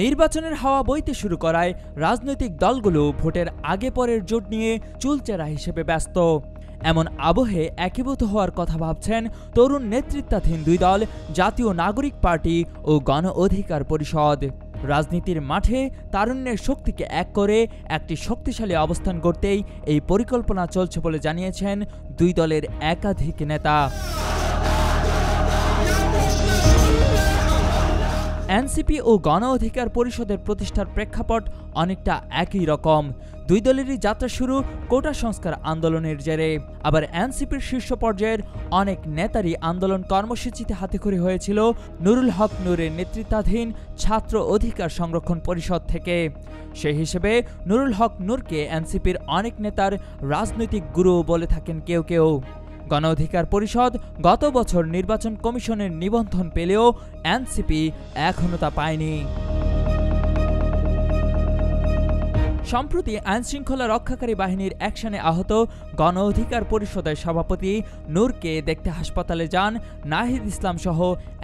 নির্বাচনের হাওয়া বইতে শুরু করায় রাজনৈতিক দলগুলো ভোটের আগে পরের জোট নিয়ে চুলচেরা হিসেবে ব্যস্ত। এমন আবহে একীভূত হওয়ার কথা ভাবছেন তরুণ নেতৃত্বাধীন দুই দল, জাতীয় নাগরিক পার্টি ও গণ অধিকার পরিষদ। রাজনীতির মাঠে তারুণ্যের শক্তিকে এক করে একটি শক্তিশালী অবস্থান গড়তেই এই পরিকল্পনা চলছে বলে জানিয়েছেন দুই দলের একাধিক নেতা। এনসিপি ও গণ অধিকার পরিষদের প্রতিষ্ঠার প্রেক্ষাপট অনেকটা একই রকম। দুই দলেরই যাত্রা শুরু কোটা সংস্কার আন্দোলনের জেরে। আবার এনসিপির শীর্ষ পর্যায়ের অনেক নেতারই আন্দোলন কর্মসূচিতে হাতেখড়ি হয়েছিল নুরুল হক নূরের নেতৃত্বাধীন ছাত্র অধিকার সংরক্ষণ পরিষদ থেকে। সেই হিসেবে নুরুল হক নূরকে এনসিপির অনেক নেতার রাজনৈতিক গুরু বলে থাকেন কেউ কেউ। গণ অধিকার পরিষদ গত বছর নির্বাচন কমিশনের নিবন্ধন পেলেও এনসিপি এখনো তা পায়নি। সম্প্রতি আইনশৃঙ্খলা রক্ষাকারী বাহিনীর অ্যাকশনে আহত গণ অধিকার পরিষদের সভাপতি নূরকে দেখতে হাসপাতালে যান নাহিদ ইসলাম সহ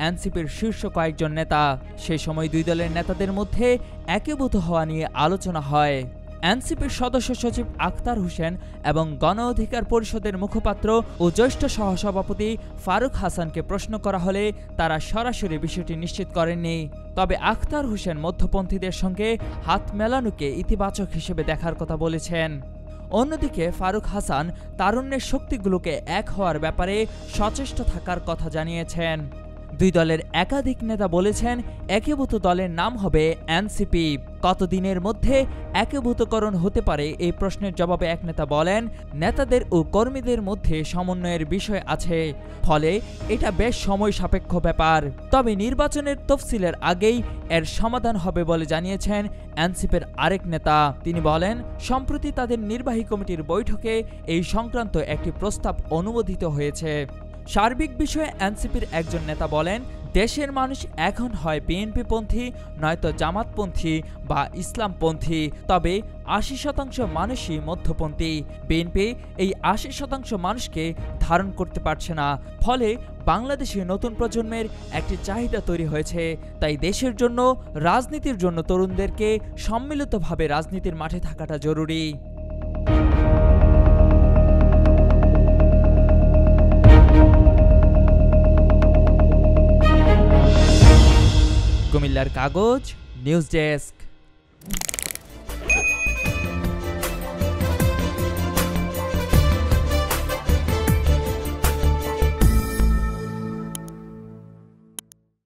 এনসিপির শীর্ষ কয়েকজন নেতা। সেই সময় দুই দলের নেতাদের মধ্যে একীভূত হওয়া নিয়ে আলোচনা হয়। এনসিপির সদস্য সচিব আখতার হোসেন এবং গণ অধিকার পরিষদের মুখপাত্র ও জ্যেষ্ঠ সহসভাপতি ফারুক হাসানকে প্রশ্ন করা হলে তারা সরাসরি বিষয়টি নিশ্চিত করেননি। তবে আখতার হোসেন মধ্যপন্থীদের সঙ্গে হাত মেলানোকে ইতিবাচক হিসেবে দেখার কথা বলেছেন। অন্যদিকে ফারুক হাসান তারুণ্যের শক্তিগুলোকে এক হওয়ার ব্যাপারে সচেষ্ট থাকার কথা জানিয়েছেন। দুই দলের একাধিক নেতা বলেছেন একীভূত দলের নাম হবে এনসিপি। কতদিনের মধ্যে একীভূতকরণ হতে পারে এই প্রশ্নের জবাবে এক নেতা বলেন, নেতাদের ও কর্মীদের মধ্যে সমন্বয়ের বিষয় আছে, ফলে এটা বেশ সময় সাপেক্ষ ব্যাপার। তবে নির্বাচনের তফসিলের আগেই এর সমাধান হবে বলে জানিয়েছেন এনসিপির আরেক নেতা। তিনি বলেন, সম্প্রতি তাদের নির্বাহী কমিটির বৈঠকে এই সংক্রান্ত একটি প্রস্তাব অনুমোদিত হয়েছে। সার্বিক বিষয়ে এনসিপির একজন নেতা বলেন, দেশের মানুষ এখন হয় বিএনপিপন্থী, নয়তো জামাতপন্থী বা ইসলামপন্থী, তবে ৮০% মানুষই মধ্যপন্থী। বিএনপি এই ৮০% মানুষকে ধারণ করতে পারছে না, ফলে বাংলাদেশে নতুন প্রজন্মের একটি চাহিদা তৈরি হয়েছে। তাই দেশের জন্য, রাজনীতির জন্য তরুণদেরকে সম্মিলিতভাবে রাজনীতির মাঠে থাকাটা জরুরি। কুমিল্লার কাগজ, নিউজ ডেস্ক।